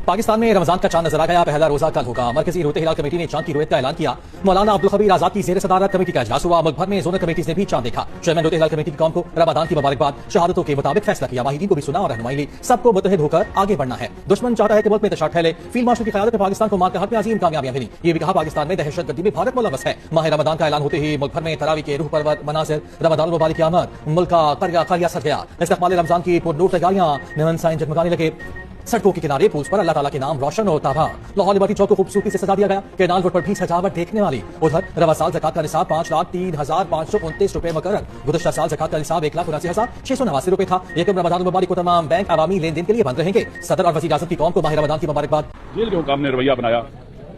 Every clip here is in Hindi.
पाकिस्तान में रमजान का चांद नजर आ गया। पहला रोजा कल होगा। मरकजी रोते हिलाल कमेटी ने चांद की रोयत का ऐलान किया। मौलाना अब्दुल खबीर आजाद की जेर सदारत कमेटी का इजलास हुआ। मुल्क भर में जोनल कमेटीज ने भी चांद देखा। चेयरमैन रोते हिलाल कमेटी की कौम को रमजान की मुबारकबाद, शहादतों के मुताबिक फैसला किया। माहिरीन को भी सुना और रहनुमाई ली। सबको मुत्तहिद होकर आगे बढ़ना है। दुश्मन चाहता है कि मुल्क में इंतशार फैले। फील्ड मार्शल की क़यादत में पाकिस्तान को मार के हक में अजीम कामयाबियां मिली। ये भी कहा पाकिस्तान में दहशतगर्दी में भारत मुलव्वस है। माह रमजान का ऐलान होते ही मुल्क भर में तरावी के रूह परवर मनाज़िर, रमजान मुबारक की आमद, मुल्क का करिया सज गया। इस्तक़बाल रमजान की पुरनूर तैयारियां, नमन साइन जगमगाने लगे। सड़कों के किनारे पुल्स पर अल्लाह ताला के नाम रोशन होता था। लाहौर लिबर्टी चौक को खूबसूरती से सजा दिया गया। केनाल रोड पर भी सजावट देखने वाली। उधर रवा साल ज़कात का निसाब 5,03,529 रुपए मुकर्रर। गुज़श्ता साल ज़कात का निसाब 1,79,689 रुपए था। यकम रमजान मुबारक को तमाम बैंक अवामी लेन देन के लिए बंद रहेंगे। सदर और वज़ीर आज़म की कौम को माह रमजान की मुबारकबाद। जेल के हुकाम ने रवैया अपनाया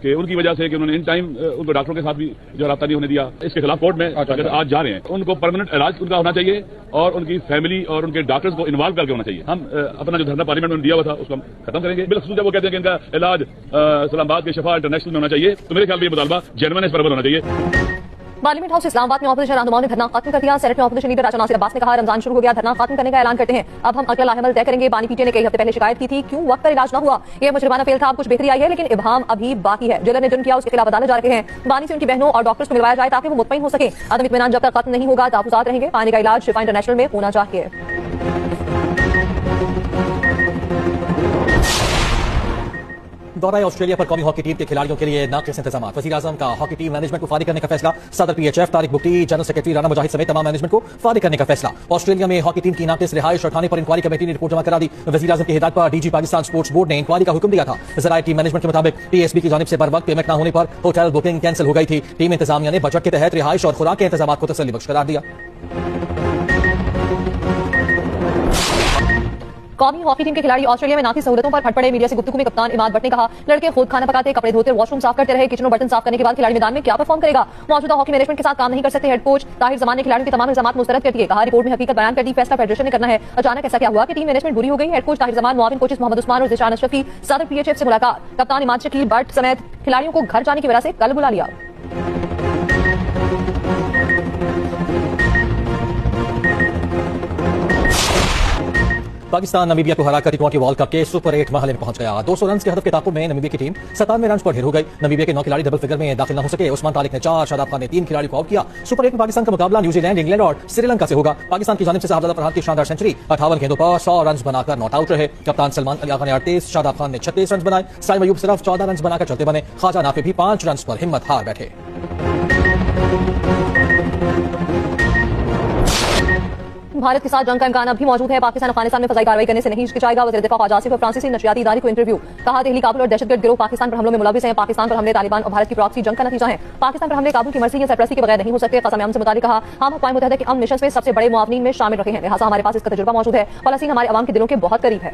कि उनकी वजह से कि उन्होंने इन टाइम उनको डॉक्टरों के साथ भी जो राब्ता नहीं होने दिया, इसके खिलाफ कोर्ट में अगर आज जा रहे हैं, उनको परमानेंट इलाज उनका होना चाहिए और उनकी फैमिली और उनके डॉक्टर्स को इन्वॉल्व करके होना चाहिए। हम अपना जो धरना पार्लियामेंट में दिया हुआ था उसको हम खत्म करेंगे। बिल्कुल जब वो कहते हैं कि इनका इलाज इस्लामाबाद के शफा इंटरनेशनल में होना चाहिए, तो मेरे ख्याल में ये मुतालबा जेन्युइन इस बराबर होना चाहिए। पार्लियामेंट हाउस इस्लामाबाद में ऑपोजिशन रहनुमाओं ने धरना खत्म कर दिया। सेनेट में ऑपोजिशन लीडर राजा नासिर अब्बास ने कहा, रमजान शुरू हो गया, धरना खत्म करने का ऐलान करते हैं। अब हम अगला लाहेमल तय करेंगे। बानी पीटीए ने कई हफ्ते पहले शिकायत की थी, क्यों वक्त पर इलाज न हुआ। यह मुजरिमाना फेल था, अब कुछ बेहतरी आई है, लेकिन इब्हाम अभी बाकी है। जेलर ने जुर्म किया, उसके खिलाफ अदालत जा रहे हैं। बानी से उनकी बहनों और डॉक्टर्स को मिलवाया जाए ताकि वो मुतमईन हो सके। अदम इत्मीनान जब तक खत्म नहीं होगा, तहफ़्फ़ुज़ात रहेंगे। पानी का इलाज शिफा इंटरनेशनल में होना चाहिए। दौरा ऑस्ट्रेलिया पर कौमी हॉकी टीम के खिलाड़ियों के लिए नाक़िस इंतजाम। वज़ीर आज़म का हॉकी टीम मैनेजमेंट को फारिग करने का फैसला। सदर PHF Tariq Bugti, general secretary Rana Mujahid समेत तमाम मैनेजमेंट को फारिग करने का फैसला। ऑस्ट्रेलिया में हॉकी टीम की नाक़िस रिहाइश उठाने पर इंक्वायरी कमेटी ने रिपोर्ट जमा करा दी। वज़ीर आज़म की हिदायत पर DG पाकिस्तान स्पोर्ट्स बोर्ड ने इंक्वायरी का हुक्म दिया था। ज़राए टीम मैनेजमेंट के मुताबिक TSB की जानिब से बर वक्त पेमेंट न होने पर होटल बुकिंग कैंसिल हो गई थी। टीम इंतजामिया ने बजट के तहत रिहाइश और खुराक के इंतजाम को तसल्ली बख्श करार दिया। कौमी हॉकी टीम के खिलाड़ी ऑस्ट्रेलिया में नाकी सहूलतों पर फट पड़े। मीडिया से गुफ्तगू में कप्तान इमाद भट्ट ने कहा, लड़के खुद खाना पकाते, कपड़े धोते, वॉशरूम साफ करते रहे। किचन और बर्तन साफ करने के बाद खिलाड़ी मैदान में क्या परफॉर्म करेगा। मौजूदा हॉकी मैनेजमेंट के साथ काम नहीं कर सकते। हेड कोच ताहिर जमान ने खिलाड़ियों के तमाम इल्जामात मुस्तरद कर दिए। कहा, रिपोर्ट में हकीकत बयान कर दी, फैसला फेडरेशन ने करना है। अचानक ऐसा क्या हुआ कि टीम मैनेजमेंट बुरी हो गई। हेड कोच ताहिर जमान, मुआविन कोचेस मोहम्मद उस्मान और ज़िशान अशरफ की सदर PHF से मुलाकात। कप्तान इमाद शकील भट्ट समेत खिलाड़ियों को घर जाने की वजह से कल बुला लिया। पाकिस्तान नमीबिया को हराकर T20 वर्ल्ड कप के सुपर 8 मरहले में पहुंच गया। 200 रन के हदफ के ताक़ुब में नमीबिया की टीम 97 रन पर ढेर हो गई। नमीबिया के 9 खिलाड़ी डबल फिगर में दाखिल न हो सके। उस्मान तारिक ने 4, शादाब खान ने 3 खिलाड़ी को आउट किया। सुपर 8 में पाकिस्तान का मुकाबला न्यूजीलैंड, इंग्लैंड और श्रीलंका से होगा। पाकिस्तान की जानिब से साहबजादा फरहान की शानदार सेंचुरी, 58 गेंदों पर 100 रन बनाकर नॉट आउट रहे। कप्तान सलमान अली आगा ने 38, शादाब खान ने 36 रन बनाए। साइम अयूब सिर्फ 14 रन बनाकर चलते बने। ख्वाजा नाफी भी 5 रन पर हिम्मत हार बैठे। भारत के साथ जंग का इम्कान अब भी मौजूद है। पाकिस्तान अफगानिस्तान में फजाई कार्रवाई करने से नहीं हिचकिचाएगा। वज़ीर दिफा ख्वाजा आसिफ और फ्रांसीसी नशरियाती इदारे को इंटरव्यू। कहा, दिल्ली, काबुल और दहशतगर्द गिरोह पाकिस्तान पर हमलों में मुलविस हैं। पाकिस्तान पर हमले तालिबान और भारत की प्रॉक्सी जंग का नतीजा है। पाकिस्तान पर हमले काबुल की मर्जी या सरपरस्ती के बगैर नहीं हो सकते। क़सम अमन से मुतालिक कहा, हम अक़वाम मुत्तहिदा के अमन मिशन में सबसे बड़े मुआवनीन में शामिल रहे हैं, लिहाजा हमारे पास इसका तजुर्बा मौजूद है। फ़लस्तीन हमारे अवाम के दिलों के बहुत करीब है।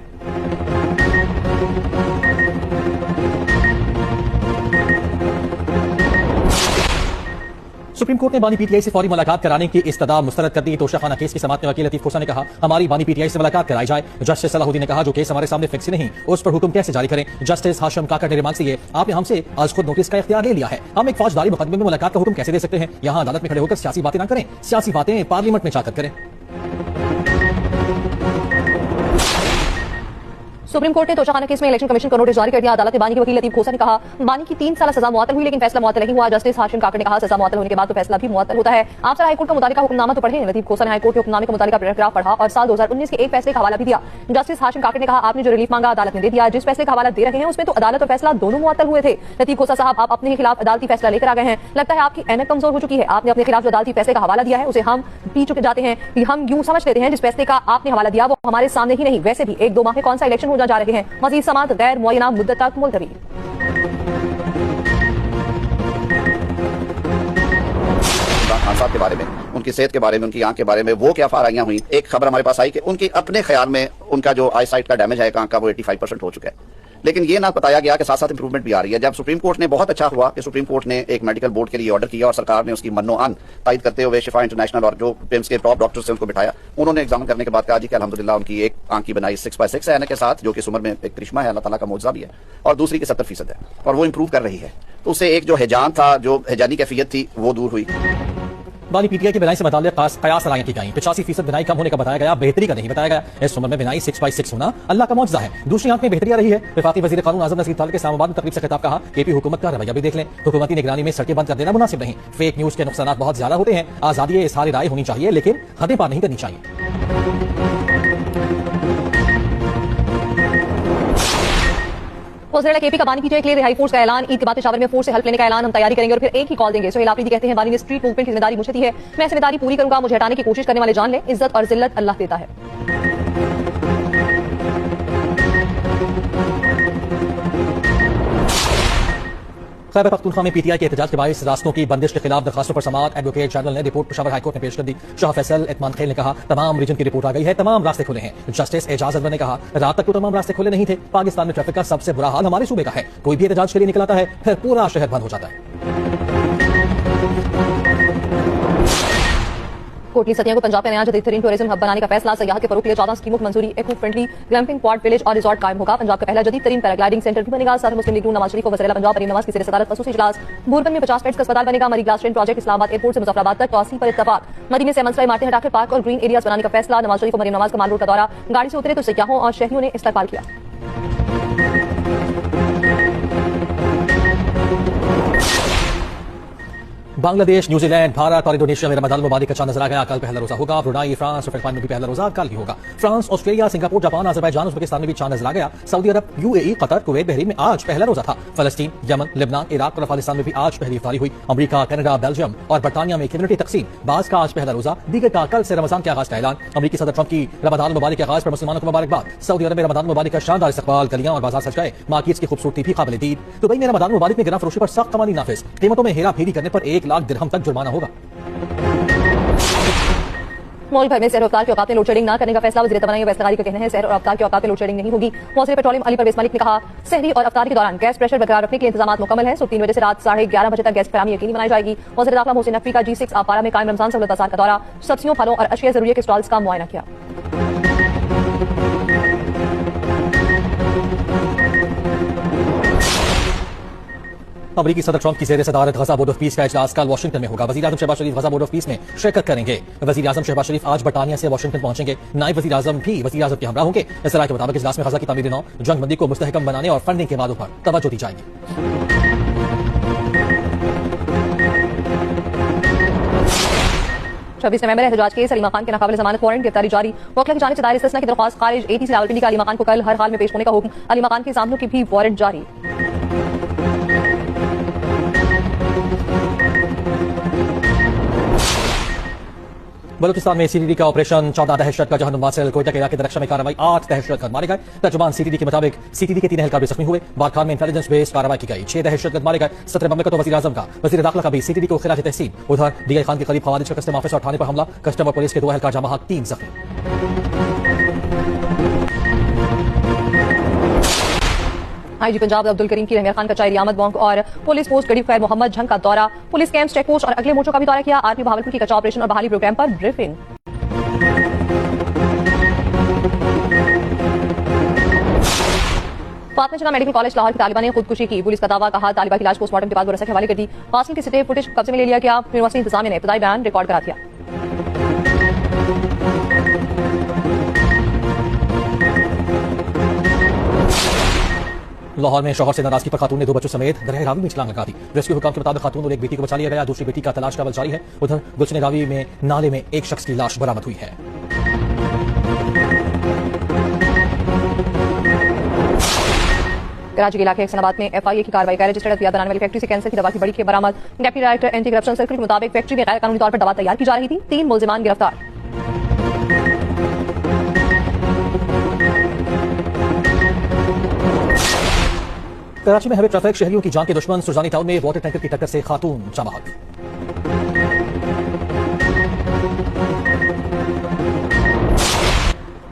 सुप्रीम कोर्ट ने बानी PTI से फौरी मुलाकात कराने की इस्तदा मुस्तरद कर दी। तोशाखाना केस की समाअत में वकील लतीफ खोसा ने कहा, हमारी बानी PTI से मुलाकात कराई जाए। जस्टिस सलाहुद्दीन ने कहा, जो केस हमारे सामने फिक्स नहीं, उस पर हुक्म कैसे जारी करें। जस्टिस हाशिम काका ने रिमांड से आपने हमसे आज खुद नोटिस का इख्तियार ले लिया है, हम एक फौजदारी मुकदमे में मुलाकात का हुक्म कैसे दे सकते हैं। यहाँ अदालत में खड़े होकर सियासी बातें न करें, सियासी बातें पार्लियामेंट में जाकर करें। सुप्रीम कोर्ट ने तोशाखाना केस में इलेक्शन कमीशन को नोटिस जारी कर दिया। अदालत ने बानी के वकील लतीफ खोसा ने कहा, बानी की 3 साल सजा मुअत्तल हुई, लेकिन फैसला मुअत्तल नहीं हुआ। जस्टिस हाशिम काकर ने कहा, सजा मुअत्तल होने के बाद तो फैसला भी मुअत्तल होता है। आप सर हाईकोर्ट का मुतालिका हुक्मनामा तो पढ़े। लतीफ खोसा ने हाईकोर्ट के हुक्मनामे का मुतालिका पैराग्राफ पढ़ा और साल 2019 के एक फैसले का हवाला भी दिया। जस्टिस हाशिम काकर ने कहा, आपने जो रिलीफ मांगा अदालत ने दे दिया। जिस फैसले का हवाला दे रहे हैं उसमें तो अदालत और फैसला दोनों मुअत्तल हुए थे। लतीफ खोसा साहब, आप अपने खिलाफ अदालती फैसला लेकर आ गए हैं। लगता है आपकी एनक कमजोर हो चुकी है। आपने अपने खिलाफ जो अदालती फैसले का हवाला दिया है उसे हम पी चुके जाते हैं। हम यूं समझ लेते हैं जिस फैसले का आपने हवाला दिया वो हमारे सामने ही नहीं, वैसे भी 1-2 माह में कौन सा इलेक्शन हो जा रहे हैं। मजीद समाअत गैर मुअय्यना मुद्दत तक मुलतवी। खान साहब के बारे में, उनकी सेहत के बारे में, उनकी आंख के बारे में वो क्या फाराइयां हुई। एक खबर हमारे पास आई कि उनकी अपने ख्याल में उनका जो आई साइट का डैमेज है आंख का वो 85% हो चुका है। लेकिन ये ना बताया गया कि साथ साथ इंप्रूवमेंट भी आ रही है। जब सुप्रीम कोर्ट ने, बहुत अच्छा हुआ कि सुप्रीम कोर्ट ने एक मेडिकल बोर्ड के लिए ऑर्डर किया और सरकार ने उसकी मन्नो-अन तायद करते हुए शिफा इंटरनेशनल और जो पिम्स के टॉप डॉक्टर्स से उनको बिठाया, उन्होंने एग्जामिन करने के बाद कहा जी कि अल्हम्दुलिल्लाह उनकी एक आंख की बनाई 6/6 है के साथ, जो कि इस उम्र में एक करिश्मा है, अल्लाह ताला का मौजज़ा भी है, और दूसरी की 70% है और वो इंप्रूव कर रही है। तो उससे एक जो हैजान था, जो हैजानी कैफियत थी, वो दूर हुई। बानी पीटीआई की बिनाई से मुताल्लिक कयास राय की गई। 85% बिनाई कम होने का बताया गया, बेहतरी का नहीं बताया गया। इस उम्र में बिनाई 6/6 होना अल्लाह का मौजज़ा है। दूसरी आंख में बेहतरी आ रही है। वफाकी वजीर कानून आजम नसीर तालिब के इस्लामाबाद में तकरीब से खिताब कहा, केपी हुकूमत का रवैया भी देख लें। हुकूमती निगरानी में सड़कें बंद कर देना मुनासिब नहीं। फेक न्यूज के नुकसान बहुत ज्यादा होते हैं। आजादी इज़हार राय होनी चाहिए, लेकिन हदें पार नहीं करनी चाहिए। वज़ीर केपी का बानी पीटीआई के लिए रिहाई फोर्स का ऐलान। ईद के बाद पेशावर में फोर्स से हेल्प लेने का ऐलान। हम तैयारी करेंगे और फिर एक ही कॉल देंगे। सोहेल आफरीदी कहते हैं, बानी ने स्ट्रीट मूवमेंट की जिम्मेदारी मुझे दी है, मैं जिम्मेदारी पूरी करूंगा। मुझे हटाने की कोशिश करने वाले जान लें, इज्जत और जिल्लत अल्लाह देता है। खैबर पख्तूनख्वा में पीटीआई के एहतजाज के बायस रास्तों की बंदिश के खिलाफ दरखास्तों पर समाअत। एडवोकेट जनरल ने रिपोर्ट पेशावर हाईकोर्ट में पेश कर दी। शाह फैसल इत्मान खेल ने कहा, तमाम रीजन की रिपोर्ट आ गई है, तमाम रास्ते खुले हैं। जस्टिस एजाज अजमल ने कहा, रात तक तो तमाम रास्ते खुले नहीं थे। पाकिस्तान में ट्रैफिक का सबसे बुरा हाल हमारे सूबे का है। कोई भी एहतजाज के लिए निकल आता है, फिर पूरा शहर बंद हो जाता है। कोटली सतिया को पंजाब में नया जदीद-तरीन टूरिज्म हब बनाने का फैसला। सयाहत के फरोग के लिए 14 स्कीमों की मंजूरी। Eco friendly glamping quad village और रिजॉर्ट कायम होगा। पंजाब का पहला जदीद-तरीन पैराग्लाइडिंग सेंटर भी बनेगा। साथ मुस्लिम लीग नवाज शरीफ को वज़ीर पंजाब मरीम नवाज की ज़ेर सदारत खसूसी इजलास। भूरबन में 50 बेड्स का अस्पताल बनेगा। मरी glass train project Islamabad airport से मुजफ्फराबाद तक तौसील पर इत्तफाक। मरी में से मंसरा इमारतें हटाकर पार्क और ग्रीन एरियाज बनाने का फैसला। नवाज शरीफ को मरीम नवाज का माल रोड का दौरा। गाड़ी से उतरे तो सयाहों और शहरियों ने इस्तकबाल किया। बांग्लादेश, न्यूजीलैंड, भारत और इंडोनेशिया में रमजान मुबारक का चांद नजर आ गया। कल पहला रोजा होगा। ब्रुनाई, फ्रांस और फिलिपाइन में भी पहला रोजा कल ही होगा। France, Australia, Singapore, Japan, Azerbaijan, Uzbekistan में भी चांद नजर आ गया। सऊदी अरब, यूएई, कतर, कुवैत, बहरीन में आज पहला रोजा था। फलस्तीन, यमन, लेबनान, इराक और अफगानिस्तान में भी आज पहली इफ्तारी हुई। अमेरिका, कनाडा, बेल्जियम और बर्तानिया में कम्युनिटी तकसीम। बाज का आज पहला रोजा, दीगर का कल से रमजान के आगाज का ऐलान। अमेरिकी सदर ट्रंप की रमजान मुबारक के आगाज पर मुसलमानों को मुबारकबाद। सऊदी अरब में रमजान मुबारक का शानदार इस्तकबाल। गलियां और बाजार सज गए। मार्केट्स की खूबसूरती भी काबिल दीद। दुबई में रमजान मुबारक में गिरा फरोशी पर सख्त कवानीन नाफिज। कीमतों में हेरा फेरी करने पर 1 लाख दिरहम तक जुर्माना होगा। मुल्क भर में सहर और अवतार के औकात में लोड शेडिंग न करने का फैसला। वज़ीर तवानाई व इस्तेगारी का कहना है, सहर और अवतार के औकात में लोड शेडिंग नहीं होगी। मौसम पेट्रोलियम अली परवेज मलिक ने कहा, सहरी और अवतार के दौरान गैस प्रेशर बरकरार रखने के इंतजाम मुकम्मल है। सुबह 3 बजे से रात 11:30 बजे तक गैस फराहमी यकीनी बनाई जाएगी। वज़ीर दाखिला मोहसिन नकवी का G6 आपारा में कायम रमजान सहूलत आसार का दौरा। सब्जियों, फलों और अशिया जरूरिया के स्टॉल्स का मुआयना किया। अमरीकी सदर ट्रंप की ज़ेर सदारत गजा बोर्ड ऑफ पीस का इजलास कल वाशिंगटन में होगा। वज़ीर आज़म शहबाज शरीफ गजा बोर्ड ऑफ पीस में शिरकत करेंगे। वज़ीर आज़म शहबाज शरीफ आज बर्तानिया से वाशिंगटन पहुंचेंगे। नायब वज़ीर आज़म भी वज़ीर आज़म के हमरा होंगे। इस राय के मुताबिक इजलास में गजा की तामीर नौ, जंगबंदी को मुस्तहकम बनाने और फंडिंग के वादों पर तवज्जो दी जाएगी। नवंबर एहतजाज केस अली मकान के नाकाबिल ज़मानत वारंट गिरफ्तारी जारी। वकील की जानिब से दायर इस्तिस्ना की दरख्वास्त खारिज। ATC रावलपिंडी का अली मकान को कल हर हाल में पेश होने का हुक्म। अली मकान के सामनों की भी वारंट जारी। बलूचिस्तान में CTD का ऑपरेशन 14 दहशत का जहन्नुम वासिल। कोयटा के इलाके दरख्शा में कार्रवाई, 8 दहशतगर्द मारे गए। तर्जुमान CTD के मुताबिक CTD के 3 एहलकार भी जख्मी हुए। बारखान में इंटेलिजेंस बेस्ड कार्रवाई की गई। 6 दहशतगर्द मारे गए। 17 बम का तो वज़ीर आज़म का, वज़ीर दाखिला का भी CTD को खिलाफ तहसीन। उधर DI खान के करीब खवारिज का कस्टम ऑफिस और थाने पर हमला। कस्टम और पुलिस के 2 एहलकार जमा हक, 3 जख्मी। IG पंजाब अब्दुल करीम की रहमिया खान का चाय आमद बॉन्क और पुलिस पोस्ट गरीब खैर मोहम्मद झंग का दौरा। पुलिस कैंप, चेक पोस्ट और अगले मोर्चों का भी दौरा किया। आर्मी बहावलपुर की कच्चा ऑपरेशन और बहाली प्रोग्राम पर ब्रीफिंग। फातिमा जिन्ना मेडिकल कॉलेज लाहौर की तालिबा ने खुदकुशी की। पुलिस का दावा, कहा तालिबा की लाश पोस्टमार्टम के बाद वरसा के हवाले कर दी। कासिम की सिटे फुटेज कब्जे में ले लिया गया। यूनिवर्सिटी इंतजामिया ने इब्तदाई बयान रिकॉर्ड करा दिया। लाहौर में शौहर से नाराजगी पर खातून ने 2 बच्चों समेत दरिया रावी में छलांग लगा दी। रेस्क्यू हुकाम के मुताबिक खातून और एक बेटी को बचा लिया गया। दूसरी बेटी का तलाश का अमल जारी है। उधर गुलशन रावी में नाले में एक शख्स की लाश बरामद हुई है। कराची के इलाके हसनाबाद में FIA की कार्रवाई का रजिस्टर्ड अद्वियात बनाने वाली फैक्ट्री से कैंसर की दवा की बड़ी बरामद। Deputy director anti corruption circle के मुताबिक फैक्ट्री में गैर कानूनी तौर पर दवा तैयार की जा रही थी। 3 मुल्जिमान गिरफ्तार। कराची में हैवी ट्रैफिक, शहरियों की जान के दुश्मन। सुरजानी टाउन में वाटर टैंकर की टक्कर से खातून जमाहत।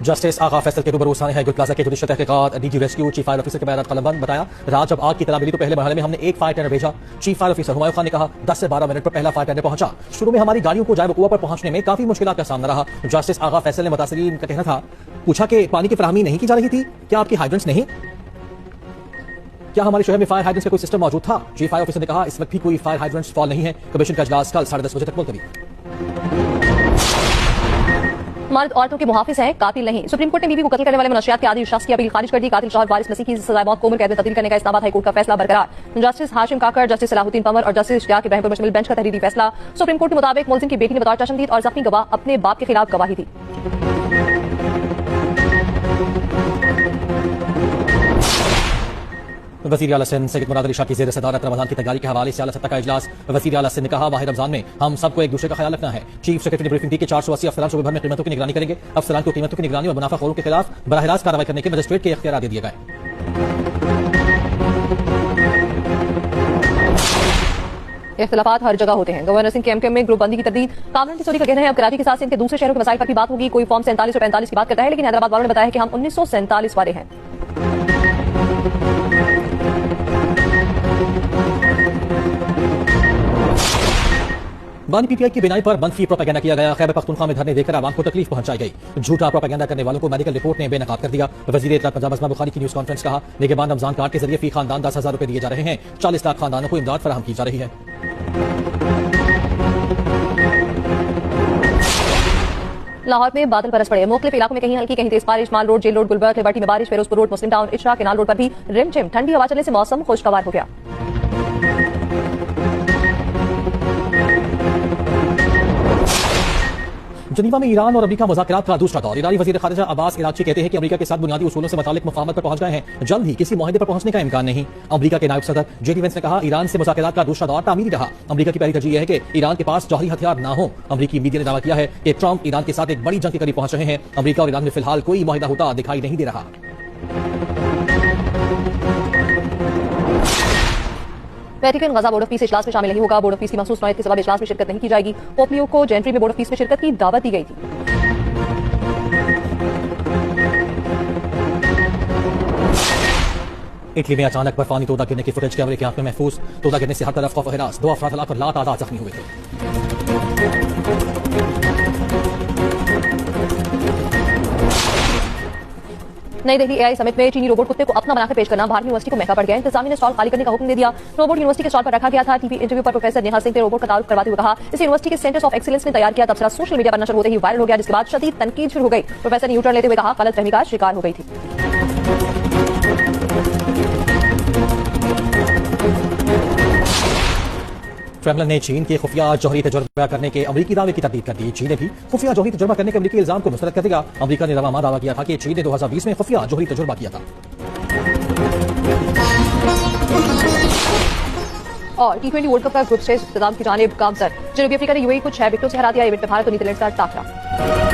जस्टिस आगा फैसल के रूबरू साने है गुल प्लाजा के जुडिशल तहकीकात। DG rescue chief fire officer के बयान कलमबंद। बताया, रात जब आग की तला मिली तो पहले मरहले में हमने एक फायर टेंडर भेजा। Chief fire officer Humayun Khan ने कहा, 10 से 12 मिनट पर पहला फायर टेंडर पहुंचा। शुरू में हमारी गाड़ियों को जाए वकुआ पर पहुंचने में काफी मुश्किलात का सामना रहा। जस्टिस आगा फैसल ने मुतासिरीन का कहना था, पूछा कि पानी की फराहमी नहीं की जा रही थी, क्या आपकी हाइड्रेंट्स नहीं, क्या हमारे शहर में फायर हाइड्रेंट्स का कोई सिस्टम मौजूद था? चीफ फायर ऑफिसर ने कहा, इस वक्त भी कोई फायर हाइड्रेंट्स फॉल नहीं है। कमीशन का इजलास कल 10:30 बजे तक मुलतवी। मर्द औरतों के मुहाफिज हैं, कातिल नहीं। सुप्रीम कोर्ट ने बीवी को कत्ल करने वाले मुनशियात के आदी शख्स की अपील खारिज कर दी। कातिल शौहर वारिस मसीह की सजाए मौत को उम्र कैद में तब्दील करने का इस्लामाबाद हाईकोर्ट का फैसला बरकरार। जस्टिस हाशिम काकर, जस्टिस सलाहुद्दीन पंवर और जस्टिस इश्तियाक इब्राहिम पर मुश्तमिल बेंच का तहरीरी फैसला। सुप्रीम कोर्ट के मुताबिक मुलजिम की बेटी ने बतौर चशमदीद और जख्मी गवाह अपने बाप के खिलाफ गवाही दी। वज़ीर आला सिंध सैयद मुराद अली शाह की ज़ेर सदारत रमज़ान की तैयारी के हवाले से आला सत्ता का इजलास। वज़ीर आला सिंध ने कहा, माह रमज़ान में हम सबको एक दूसरे का ख्याल रखना है। चीफ सेक्रेटरी ने ब्रीफिंग दी कि 480 अफसरान सूबे भर में कीमतों की निगरानी करेंगे। अफसरान को कीमतों की निगरानी और मुनाफाखोरों के खिलाफ बराह रास्त कार्रवाई करने के मजिस्ट्रेट के इख्तियार दे दिए गए। इख्तिलाफात हर जगह होते हैं। गवर्नर सिंह के एमकेएम में ग्रुप बंदी की तरदीद। कामरान टिसोरी का कहना है, अब कराची के साथ सिंध के दूसरे शहरों के मसाइल पर भी बात होगी। कोई फॉर्म 47 और 45 की बात करता है, लेकिन हैदराबाद वालों ने बताया कि हम 1947 वाले हैं। बानी पीटीआई की बिनाई पर मंफी प्रोपेगेंडा किया गया। खैबर पख्तूनख्वा में धरने देकर आवाम को तकलीफ पहुंचाई गई। झूठा प्रोपेगेंडा करने वालों को मेडिकल रिपोर्ट ने बेनकाब कर दिया। वज़ीर इत्तलात पंजाब अज़मा बुखारी की न्यूज कॉन्फ्रेंस कहा, निगहबान रमजान कार्ड के जरिए फी खानदान 10,000 रुपए दिए जा रहे हैं। 40 लाख खानदानों को इमदाद फराहम की जा रही है। लाहौर में बादल बरस पड़े। मुख्तलिफ इलाकों में कहीं हल्की कहीं तेज बारिश। Mall Road, Jail Road, Gulberg, Liberty में बारिश, फिरोजपुर रोड, मुस्लिम टाउन, इशरा केनाल रोड पर भी रिमझिम। ठंडी हवा चलने से मौसम खुशगवार हो गया। जनीवा में ईरान और अमेरिका मुज़ाकरात का दूसरा दौर। ईरानी वज़ीर ख़ारिजा अब्बास इराक़ची कहते हैं कि अमेरिका के साथ बुनियादी उसूलों से मुतालिक मुफ़ाहमत पर पहुंच गए हैं। जल्द ही किसी मुआहदे पर पहुंचने का इम्कान नहीं। अमेरिका के नायब सदर जेडी वेंस ने कहा, ईरान से मुज़ाकरात का दूसरा दौर तामीरी रहा। अमेरिका की पहली तरजीह यह है कि ईरान के पास जौहरी हथियार ना हो। अमेरिकी मीडिया ने दावा किया है कि ट्रंप ईरान के साथ एक बड़ी जंग के करीब पहुंच रहे हैं। अमेरिका और ईरान में फिलहाल कोई मुआहदा होता दिखाई नहीं दे रहा। Vatican Gaza board of peace इजलास में शामिल नहीं होगा। बोर्ड ऑफ पीस की मखसूस नौयत के सबब इजलास में शिरकत नहीं की जाएगी। पोप लियो को जेंट्री में बोर्ड ऑफ पीस में शिरकत की दावत दी गई थी। इटली में अचानक बर्फानी तोदा गिरने की फुटेज कैमरे की आंख में महफूज। तोदा गिरने से हर तरफ खौफ व हिरास। 2 अफराद हलाक और लातादाद जख्मी हुए थे। नई दिल्ली एआई समिट में चीनी रोबोट कुत्ते को अपना बनाकर पेश करना भारतीय यूनिवर्सिटी को महंगा पड़ गया। इंतजामिया ने स्टॉल खाली करने का हुक्म दे दिया। रोबोट यूनिवर्सिटी के स्टॉल पर रखा गया था। टीवी इंटरव्यू पर प्रोफेसर नेहा सिंह ने रोबोट का तारुफ करवाते हुए कहा, इसे यूनिवर्सिटी के सेंटर्स ऑफ एक्सीलेंस ने तैयार किया। तबसरा सोशल मीडिया पर नशर होते ही वायरल हो गया, जिसके बाद शदीद तनकीद शुरू हो गई। प्रोफेसर ने यूटर्न लेते हुए कहा, गलतफहमी का शिकार हो गई थी। क्रेमलिन ने चीन के खुफिया जौहरी तजुर्बा करने के अमेरिकी दावे की तकदीद कर दी। चीन ने भी खुफिया जौहरी तजुर्बा करने के अमेरिकी इल्जाम को मुस्तरद कर दिया। अमेरिका ने रवामा दावा किया था कि चीन ने 2020 में खुफिया जौहरी तजुर्बा किया था। और T20 वर्ल्ड कप का ग्रुप स्टेज इख्तिताम की जानिब गामजन। जनूबी अफ्रीका ने यूएई को 6 विकेटों से हरा दिया। इवेंट में भारत और नीदरलैंड्स का टाकरा।